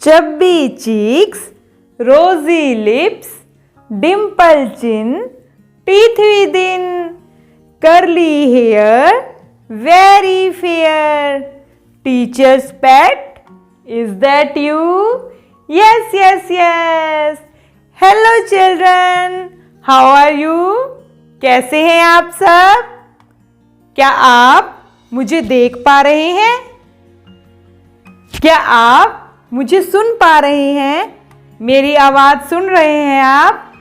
chubby cheeks, rosy lips, dimple chin, teeth within, curly hair, very fair. Teacher's pet, is that you? Yes, yes, yes. Hello children, how are you? कैसे हैं आप सब? क्या आप मुझे देख पा रहे हैं? क्या आप मुझे सुन पा रहे हैं? मेरी आवाज सुन रहे हैं आप?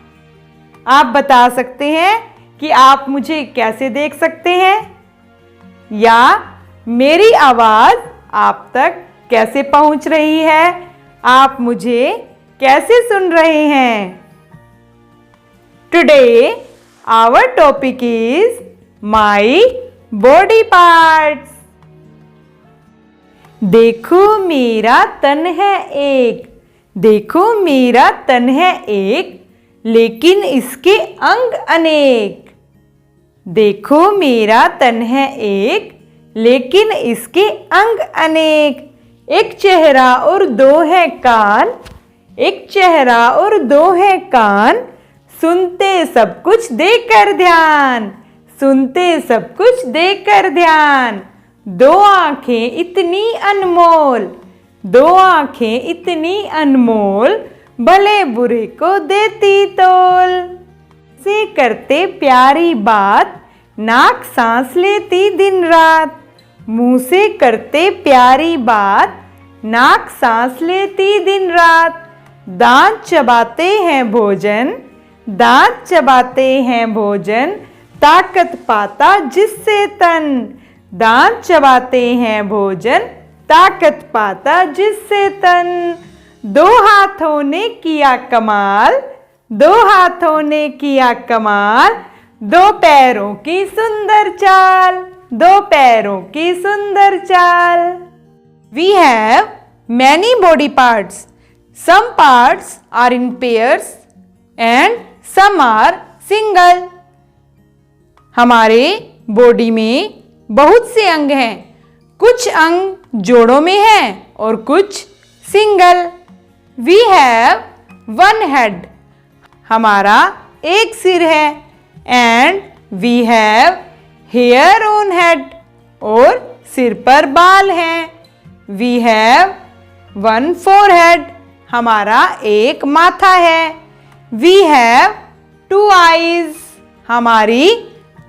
आप बता सकते हैं कि आप मुझे कैसे देख सकते हैं? या मेरी आवाज आप तक कैसे पहुंच रही है? आप मुझे कैसे सुन रहे हैं? Today our topic is my body parts. देखो मेरा तन है एक, देखो मेरा तन है एक, लेकिन इसके अंग अनेक। देखो मेरा तन है एक, लेकिन इसके अंग अनेक। एक चेहरा और दो है कान, एक चेहरा और दो है कान, सुनते सब कुछ देकर ध्यान, सुनते सब कुछ देकर ध्यान। दो आंखें इतनी अनमोल, दो आंखें इतनी अनमोल, भले बुरे को देती तोल। से करते प्यारी बात, नाक सांस लेती दिन रात। मुंह से करते प्यारी बात, नाक सांस लेती दिन रात। दांत चबाते हैं भोजन, दांत चबाते हैं भोजन, ताकत पाता जिससे तन। दांत चबाते हैं भोजन, ताकत पाता जिससे तन। दो हाथों ने किया कमाल, दो हाथों ने किया कमाल, दो पैरों की सुंदर चाल, दो पैरों की सुंदर चाल। We have many body parts. Some parts are in pairs and some are single. हमारे बॉडी में बहुत से अंग हैं, कुछ अंग जोड़ों में हैं और कुछ single. We have one head. हमारा एक सिर है and we have hair on head. और सिर पर बाल हैं। We have one forehead. हमारा एक माथा है। We have two eyes. हमारी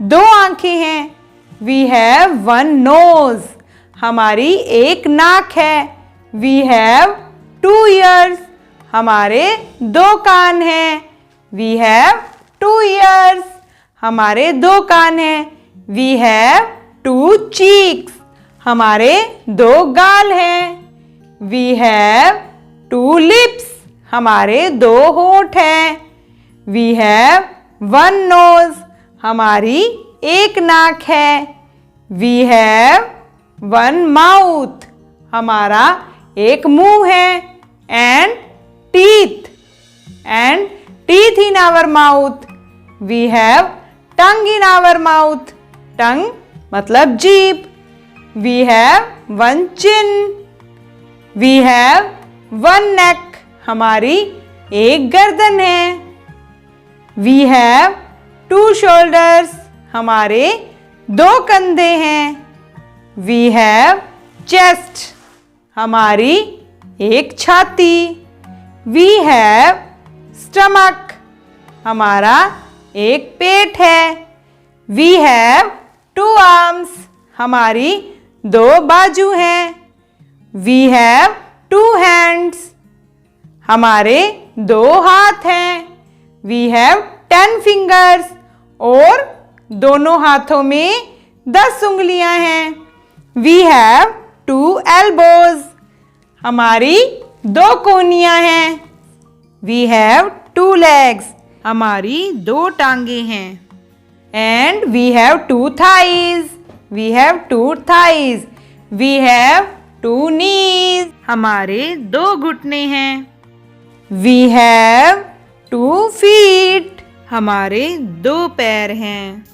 दो आंखें हैं। We have one nose. हमारी एक नाक है। We have two ears. हमारे दो कान हैं। We have two ears. हमारे दो कान हैं। We have two cheeks. हमारे दो गाल हैं। We have two lips. हमारे दो होंठ हैं। We have one nose. हमारी एक नाक है। We have one mouth. हमारा एक मुंह है। And teeth. And teeth in our mouth. We have tongue in our mouth. Tongue मतलब जीभ। We have one chin. We have one neck. हमारी एक गर्दन है। We have two shoulders. हमारे दो कंधे हैं। We have chest. हमारी एक छाती। We have stomach. हमारा एक पेट है। We have two arms. हमारी दो बाजू हैं। We have two hands. हमारे दो हाथ हैं। We have 10 fingers. और दोनों हाथों में 10 उंगलियां हैं। We have two elbows. हमारी दो कोहनियां हैं। We have two legs. हमारी दो टांगे हैं। And we have two thighs. We have two thighs. We have two knees. हमारे दो घुटने हैं। We have two feet. हमारे दो पैर हैं।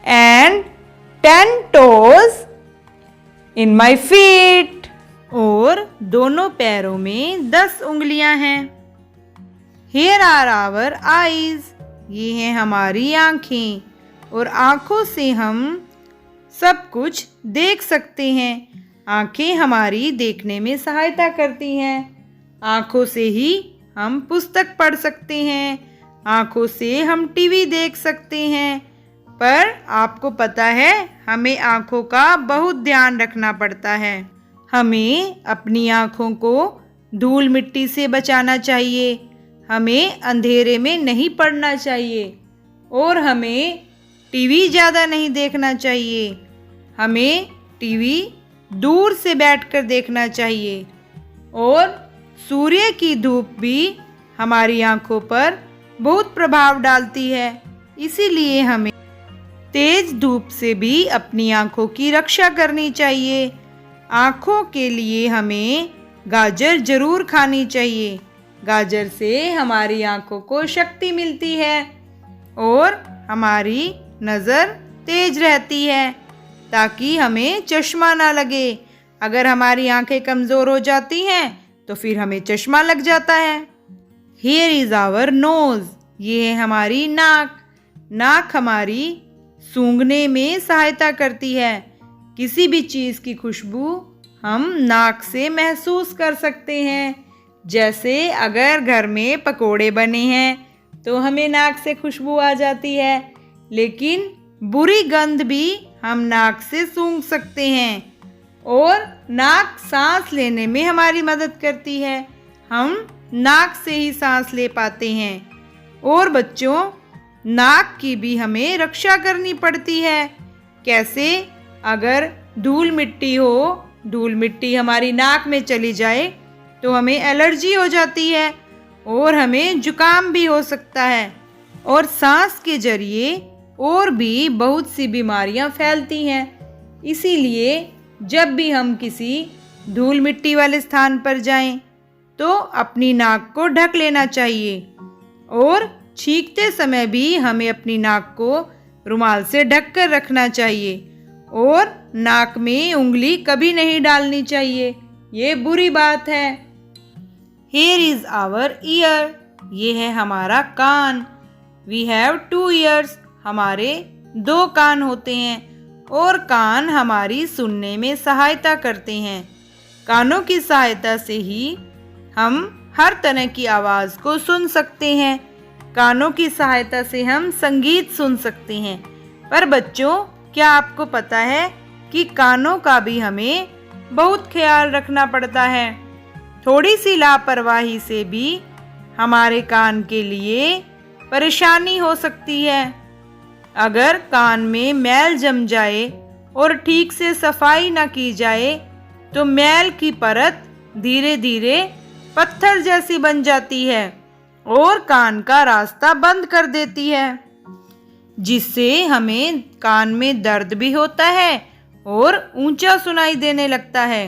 And 10 toes in my feet. और दोनों पैरों में 10 उंगलियां हैं। Here are our eyes, ये हैं हमारी आँखें और आँखों से हम सब कुछ देख सकते हैं। आँखें हमारी देखने में सहायता करती हैं। आँखों से ही हम पुस्तक पढ़ सकते हैं, आँखों से हम टीवी देख सकते हैं। पर आपको पता है, हमें आँखों का बहुत ध्यान रखना पड़ता है। हमें अपनी आँखों को धूल मिट्टी से बचाना चाहिए, हमें अंधेरे में नहीं पड़ना चाहिए और हमें टीवी ज़्यादा नहीं देखना चाहिए। हमें टीवी दूर से बैठकर देखना चाहिए और सूर्य की धूप भी हमारी आँखों पर बहुत प्रभाव डालती है, इसीलिए हमें तेज धूप से भी अपनी आँखों की रक्षा करनी चाहिए। आँखों के लिए हमें गाजर जरूर खानी चाहिए। गाजर से हमारी आँखों को शक्ति मिलती है और हमारी नज़र तेज रहती है ताकि हमें चश्मा ना लगे। अगर हमारी आँखें कमज़ोर हो जाती हैं तो फिर हमें चश्मा लग जाता है। Here is our nose, ये है हमारी नाक। नाक हमारी सूंघने में सहायता करती है। किसी भी चीज़ की खुशबू हम नाक से महसूस कर सकते हैं। जैसे अगर घर में पकोड़े बने हैं तो हमें नाक से खुशबू आ जाती है, लेकिन बुरी गंध भी हम नाक से सूंघ सकते हैं। और नाक सांस लेने में हमारी मदद करती है, हम नाक से ही सांस ले पाते हैं। और बच्चों, नाक की भी हमें रक्षा करनी पड़ती है। कैसे? अगर धूल मिट्टी हो, धूल मिट्टी हमारी नाक में चली जाए तो हमें एलर्जी हो जाती है और हमें जुकाम भी हो सकता है और सांस के जरिए और भी बहुत सी बीमारियां फैलती हैं। इसीलिए जब भी हम किसी धूल मिट्टी वाले स्थान पर जाएं तो अपनी नाक को ढक लेना चाहिए और छींकते समय भी हमें अपनी नाक को रुमाल से ढक कर रखना चाहिए और नाक में उंगली कभी नहीं डालनी चाहिए, ये बुरी बात है। Here is our ear, ये है हमारा कान। We have 2 ears, हमारे 2 कान होते हैं और कान हमारी सुनने में सहायता करते हैं। कानों की सहायता से ही हम हर तरह की आवाज़ को सुन सकते हैं। कानों की सहायता से हम संगीत सुन सकते हैं। पर बच्चों, क्या आपको पता है कि कानों का भी हमें बहुत ख्याल रखना पड़ता है। थोड़ी सी लापरवाही से भी हमारे कान के लिए परेशानी हो सकती है। अगर कान में मैल जम जाए और ठीक से सफाई न की जाए तो मैल की परत धीरे धीरे पत्थर जैसी बन जाती है और कान का रास्ता बंद कर देती है, जिससे हमें कान में दर्द भी होता है और ऊंचा सुनाई देने लगता है।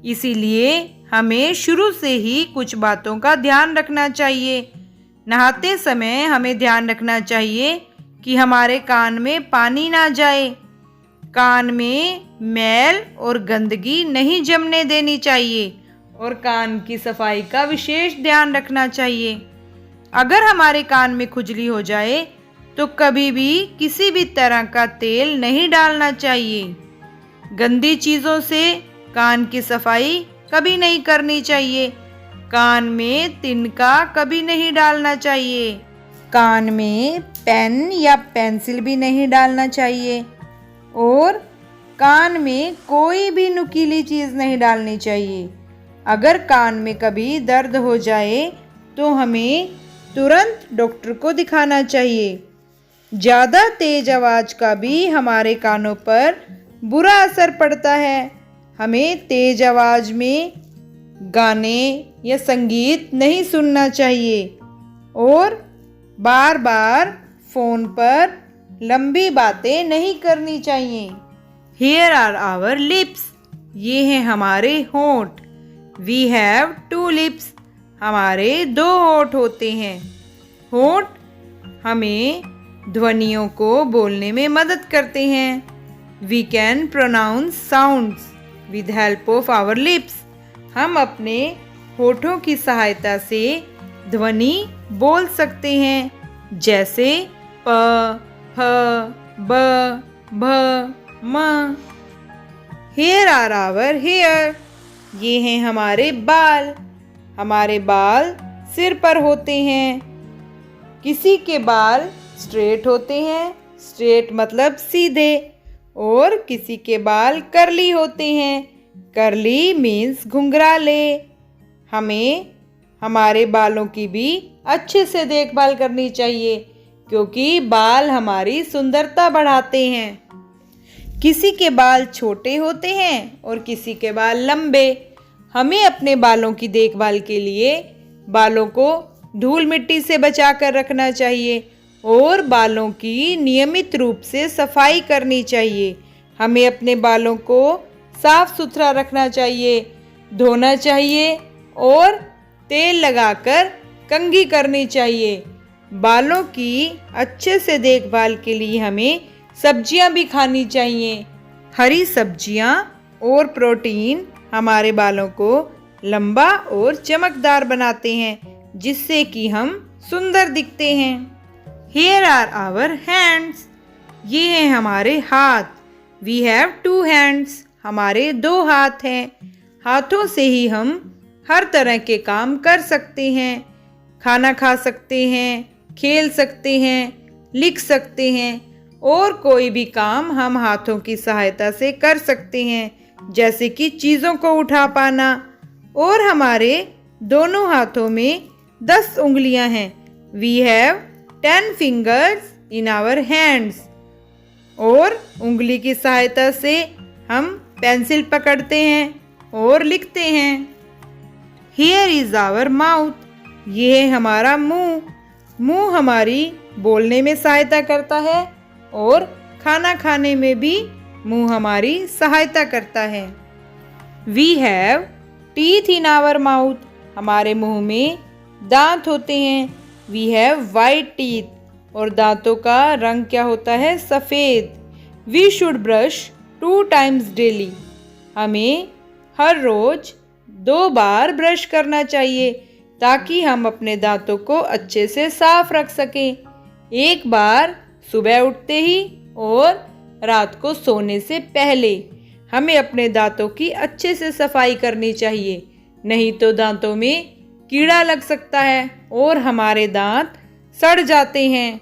इसीलिए हमें शुरू से ही कुछ बातों का ध्यान रखना चाहिए। नहाते समय हमें ध्यान रखना चाहिए कि हमारे कान में पानी ना जाए। कान में मैल और गंदगी नहीं जमने देनी चाहिए और कान की सफाई का विशेष ध्यान रखना चाहिए। अगर हमारे कान में खुजली हो जाए तो कभी भी किसी भी तरह का तेल नहीं डालना चाहिए। गंदी चीज़ों से कान की सफाई कभी नहीं करनी चाहिए। कान में तिनका कभी नहीं डालना चाहिए। कान में पेन या पेंसिल भी नहीं डालना चाहिए और कान में कोई भी नुकीली चीज़ नहीं डालनी चाहिए। अगर कान में कभी दर्द हो जाए तो हमें तुरंत डॉक्टर को दिखाना चाहिए। ज़्यादा तेज आवाज़ का भी हमारे कानों पर बुरा असर पड़ता है। हमें तेज आवाज़ में गाने या संगीत नहीं सुनना चाहिए और बार बार फ़ोन पर लंबी बातें नहीं करनी चाहिए। Here are our lips, ये हैं हमारे होंठ। We have 2 lips, हमारे 2 होंठ होते हैं। होंठ हमें ध्वनियों को बोलने में मदद करते हैं। We can pronounce sounds with help of our lips. हम अपने होठों की सहायता से ध्वनि बोल सकते हैं, जैसे प, फ, ब, भ, म। Here are our hair। ये हैं हमारे बाल। हमारे बाल सिर पर होते हैं। किसी के बाल स्ट्रेट होते हैं, स्ट्रेट मतलब सीधे, और किसी के बाल कर्ली होते हैं। कर्ली मीन्स घुंघराले। हमें हमारे बालों की भी अच्छे से देखभाल करनी चाहिए, क्योंकि बाल हमारी सुंदरता बढ़ाते हैं। किसी के बाल छोटे होते हैं और किसी के बाल लंबे। हमें अपने बालों की देखभाल के लिए बालों को धूल मिट्टी से बचाकर रखना चाहिए और बालों की नियमित रूप से सफाई करनी चाहिए। हमें अपने बालों को साफ सुथरा रखना चाहिए, धोना चाहिए और तेल लगाकर कंघी करनी चाहिए। बालों की अच्छे से देखभाल के लिए हमें सब्जियां भी खानी चाहिए। हरी सब्जियां और प्रोटीन हमारे बालों को लंबा और चमकदार बनाते हैं, जिससे कि हम सुंदर दिखते हैं। Here are our hands। ये हैं हमारे हाथ। We have two hands। हमारे 2 हाथ हैं। हाथों से ही हम हर तरह के काम कर सकते हैं। खाना खा सकते हैं, खेल सकते हैं, लिख सकते हैं और कोई भी काम हम हाथों की सहायता से कर सकते हैं, जैसे कि चीज़ों को उठा पाना। और हमारे दोनों हाथों में 10 उंगलियां हैं। We have 10 fingers in our hands। और उंगली की सहायता से हम पेंसिल पकड़ते हैं और लिखते हैं। Here is our mouth। ये है हमारा मुंह। मुंह हमारी बोलने में सहायता करता है और खाना खाने में भी मुंह हमारी सहायता करता है। We have teeth in our mouth। हमारे मुंह में दांत होते हैं। We have white teeth। और दांतों का रंग क्या होता है? सफ़ेद। We should brush 2 times daily। हमें हर रोज 2 बार ब्रश करना चाहिए, ताकि हम अपने दांतों को अच्छे से साफ रख सकें। एक बार सुबह उठते ही और रात को सोने से पहले हमें अपने दांतों की अच्छे से सफाई करनी चाहिए, नहीं तो दांतों में कीड़ा लग सकता है और हमारे दांत सड़ जाते हैं।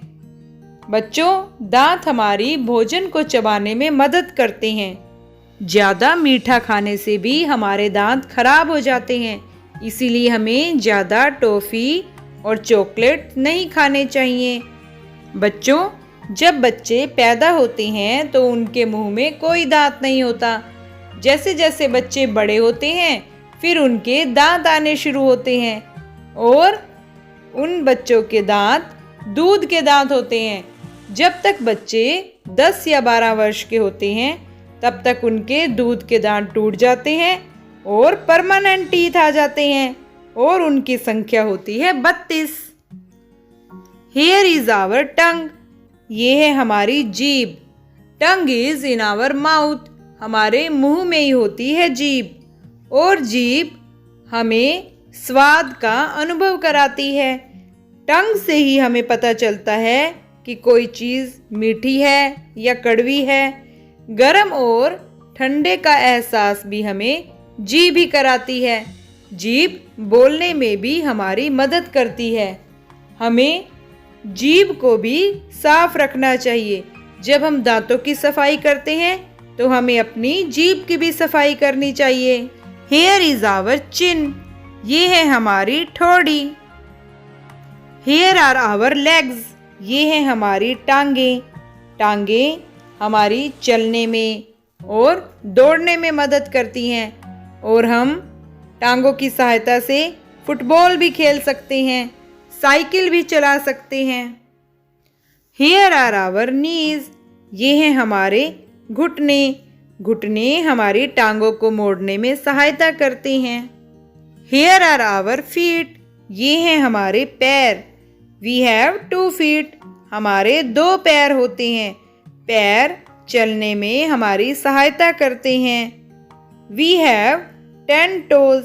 बच्चों, दांत हमारी भोजन को चबाने में मदद करते हैं। ज़्यादा मीठा खाने से भी हमारे दांत खराब हो जाते हैं, इसीलिए हमें ज़्यादा टॉफ़ी और चॉकलेट नहीं खाने चाहिए। बच्चों, जब बच्चे पैदा होते हैं तो उनके मुंह में कोई दांत नहीं होता। जैसे जैसे बच्चे बड़े होते हैं, फिर उनके दांत आने शुरू होते हैं और उन बच्चों के दांत दूध के दांत होते हैं। जब तक बच्चे 10 या 12 वर्ष के होते हैं, तब तक उनके दूध के दांत टूट जाते हैं और परमानेंट टीथ आ जाते हैं और उनकी संख्या होती है 32। Here is our tongue। ये है हमारी जीभ। Tongue is in our mouth. हमारे मुंह में ही होती है जीभ, और जीभ हमें स्वाद का अनुभव कराती है। टंग से ही हमें पता चलता है कि कोई चीज़ मीठी है या कड़वी है। गरम और ठंडे का एहसास भी हमें जीभ ही कराती है। जीभ बोलने में भी हमारी मदद करती है। हमें जीभ को भी साफ रखना चाहिए। जब हम दांतों की सफाई करते हैं तो हमें अपनी जीभ की भी सफाई करनी चाहिए। Here is our chin। ये है हमारी ठोड़ी। Here are our legs। ये है हमारी टांगें। टांगें हमारी चलने में और दौड़ने में मदद करती हैं, और हम टांगों की सहायता से फुटबॉल भी खेल सकते हैं, साइकिल भी चला सकते हैं। Here are our knees। ये हैं हमारे घुटने। घुटने हमारी टांगों को मोड़ने में सहायता करते हैं। Here are our feet। ये हैं हमारे पैर। We have 2 feet। हमारे 2 पैर होते हैं। पैर चलने में हमारी सहायता करते हैं। We have 10 toes।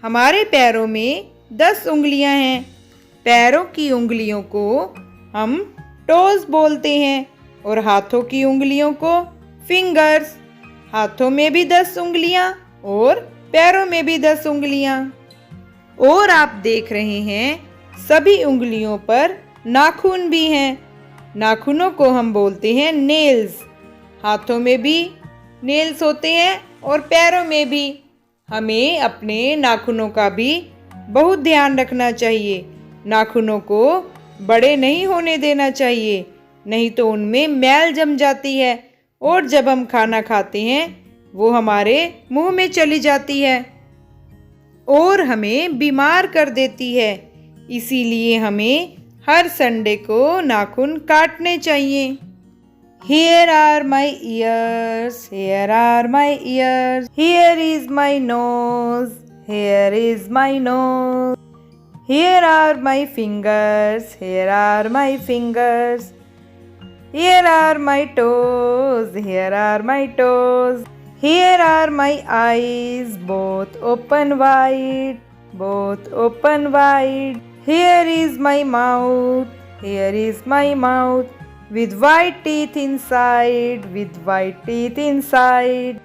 हमारे पैरों में 10 उंगलियां हैं। पैरों की उंगलियों को हम टोज बोलते हैं और हाथों की उंगलियों को फिंगर्स। हाथों में भी 10 उंगलियां और पैरों में भी 10 उंगलियां। और आप देख रहे हैं सभी उंगलियों पर नाखून भी हैं। नाखूनों को हम बोलते हैं नेल्स। हाथों में भी नेल्स होते हैं और पैरों में भी। हमें अपने नाखूनों का भी बहुत ध्यान रखना चाहिए। नाखूनों को बड़े नहीं होने देना चाहिए, नहीं तो उनमें मैल जम जाती है और जब हम खाना खाते हैं वो हमारे मुंह में चली जाती है और हमें बीमार कर देती है। इसीलिए हमें हर संडे को नाखून काटने चाहिए। Here are my ears, here are my ears, here is my nose, here is my nose. Here are my fingers, here are my fingers. Here are my toes, here are my toes. Here are my eyes, both open wide, both open wide. Here is my mouth, here is my mouth. With white teeth inside, with white teeth inside.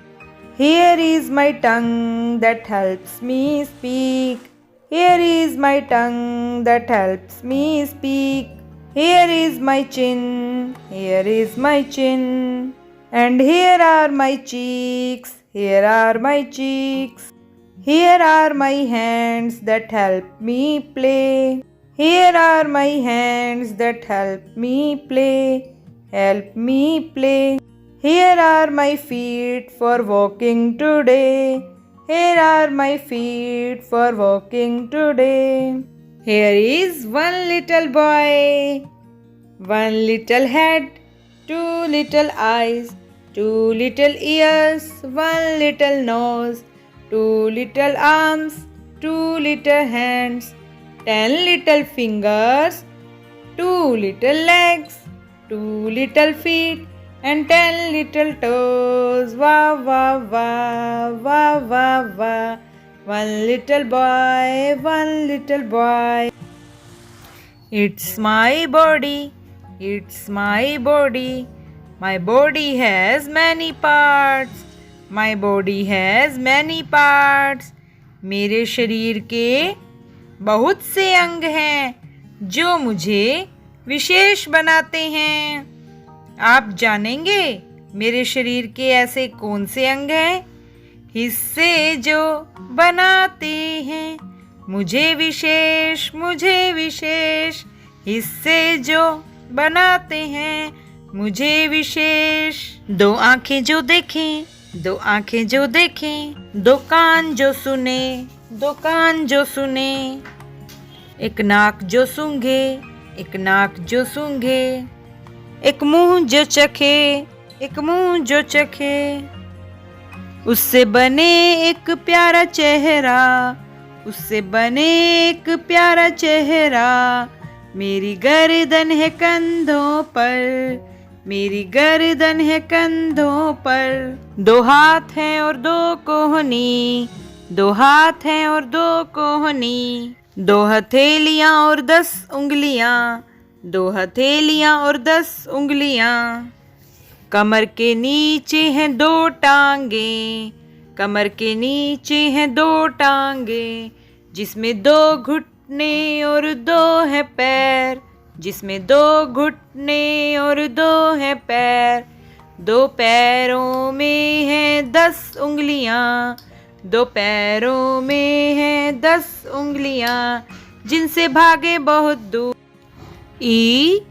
Here is my tongue that helps me speak. Here is my tongue that helps me speak. Here is my chin, here is my chin. And here are my cheeks, here are my cheeks. Here are my hands that help me play. Here are my hands that help me play, help me play. Here are my feet for walking today. Here are my feet for walking today. Here is one little boy, one little head, two little eyes, two little ears, one little nose, two little arms, two little hands, 10 little fingers, 2 little legs, 2 little feet, and 10 little toes. Wah, wah, wah, wah, wah, wah. One little boy, one little boy. It's my body, it's my body. My body has many parts. My body has many parts. मेरे शरीर के बहुत से अंग हैं जो मुझे विशेष बनाते हैं। आप जानेंगे मेरे शरीर के ऐसे कौन से अंग हैं? हिस्से जो बनाते हैं मुझे विशेष, मुझे विशेष। हिस्से जो बनाते हैं मुझे विशेष। 2 आंखें जो देखें, 2 आंखें जो देखें, 2 कान जो सुने, 2 कान जो सुने। एक नाक जो सूंघे, एक नाक जो सूंघे। एक मुंह जो चखे, एक मुंह जो चखे। उससे बने एक प्यारा चेहरा, उससे बने एक प्यारा चेहरा। मेरी गर्दन है कंधों पर, मेरी गर्दन है कंधों पर। 2 हाथ हैं और 2 कोहनी, 2 हाथ हैं और 2 कोहनी। 2 हथेलियां और 10 उंगलियां, 2 हथेलियां और 10 उंगलियां। कमर के नीचे हैं 2 टांगे, कमर के नीचे हैं 2 टांगे। जिसमें 2 घुटने और 2 है पैर, जिसमें 2 घुटने और 2 है पैर। 2 पैरों में हैं 10 उंगलियां, 2 पैरों में हैं 10 उंगलियां। जिनसे भागे बहुत दूर। EYES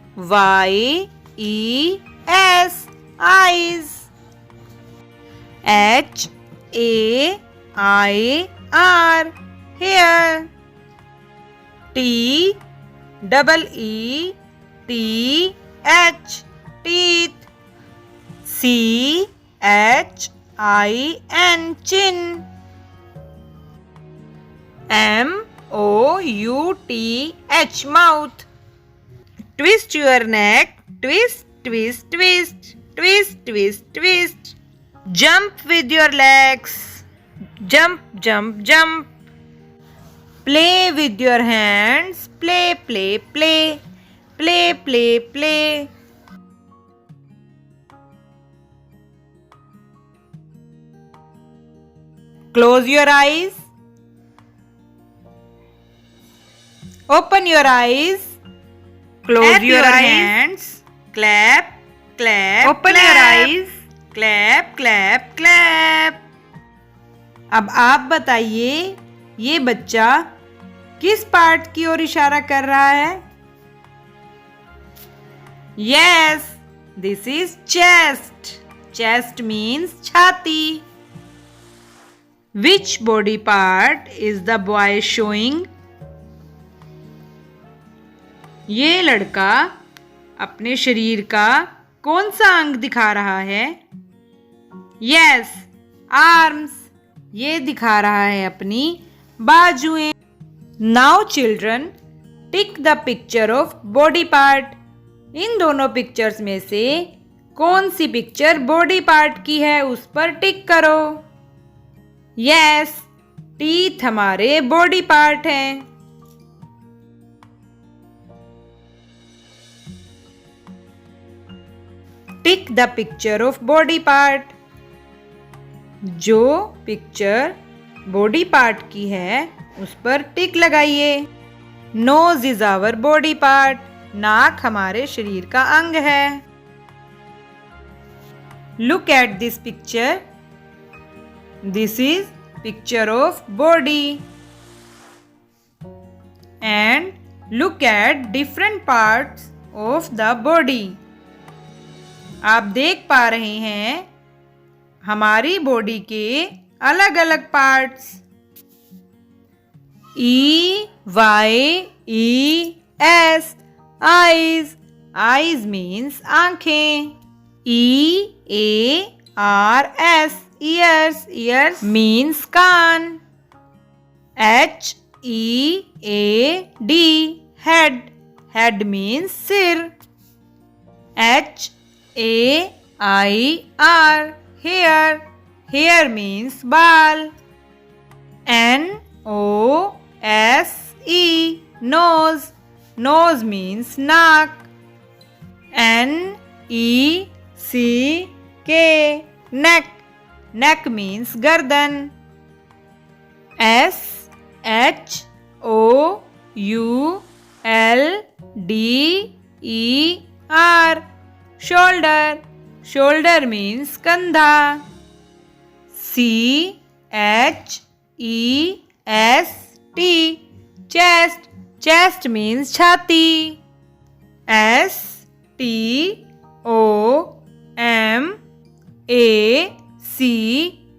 eyes. HAIR hair. TEETH teeth. CHIN chin. MOUTH mouth. Twist your neck, twist, twist, twist, twist, twist, twist. Jump with your legs, jump, jump, jump. Play with your hands. Play, play, play. Play, play, play. Close your eyes. Open your eyes. Close your hands. Clap, clap. Open your eyes. Clap, clap, clap. अब आप बताइए ये बच्चा किस part की ओर इशारा कर रहा है? Yes, this is chest. Chest means छाती. Which body part is the boy showing? ये लड़का अपने शरीर का कौन सा अंग दिखा रहा है? Yes, arms. ये दिखा रहा है अपनी बाजुएं. Now children, tick the picture of body part. इन दोनों पिक्चर्स में से कौन सी पिक्चर बॉडी पार्ट की है उस पर टिक करो. Yes, टीथ हमारे बॉडी पार्ट हैं. Tick the picture of body part. जो पिक्चर बॉडी पार्ट की है उस पर टिक लगाइए. Nose is our body part. नाक हमारे शरीर का अंग है. Look at this picture. This is picture of body. And look at different parts of the body. आप देख पा रहे हैं हमारी बॉडी के अलग अलग parts. EYES eyes. Eyes means आंखें. EARS ears. Ears means कान. HEAD head. Head means सिर. HAIR hair. Hair means बाल. NOSE nose. Nose means नाक. NECK neck. Neck means गर्दन. SHOULDER shoulder. Shoulder means कंधा. CHEST chest. Chest means छाती.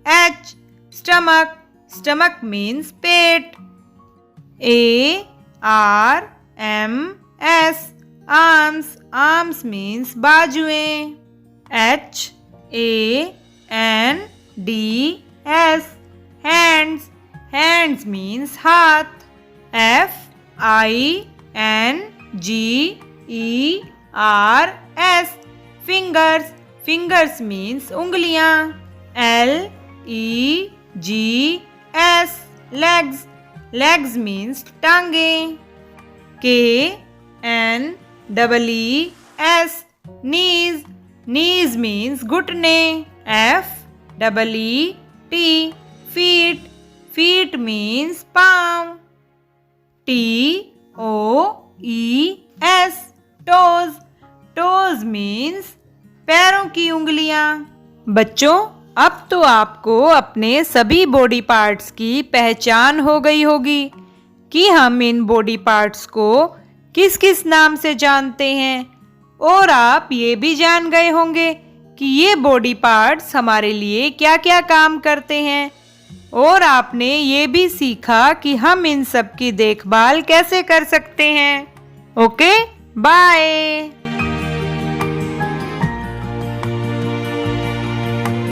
STOMACH stomach. Stomach means पेट. ARMS arms. Arms means बाजुएं. HANDS hands. Hands means हाथ. FINGERS fingers. Fingers means उंगलियां. LEGS legs. Legs means टांगे. KNEES knees. Knees means घुटने. FEET feet. Feet means पाँव. TOES toes. Toes means पैरों की उंगलियां. बच्चों, अब तो आपको अपने सभी बॉडी पार्ट्स की पहचान हो गई होगी कि हम इन बॉडी पार्ट्स को किस किस नाम से जानते हैं. और आप ये भी जान गए होंगे कि ये बॉडी पार्ट्स हमारे लिए क्या क्या काम करते हैं. और आपने ये भी सीखा कि हम इन सब की देखभाल कैसे कर सकते हैं. Okay, bye.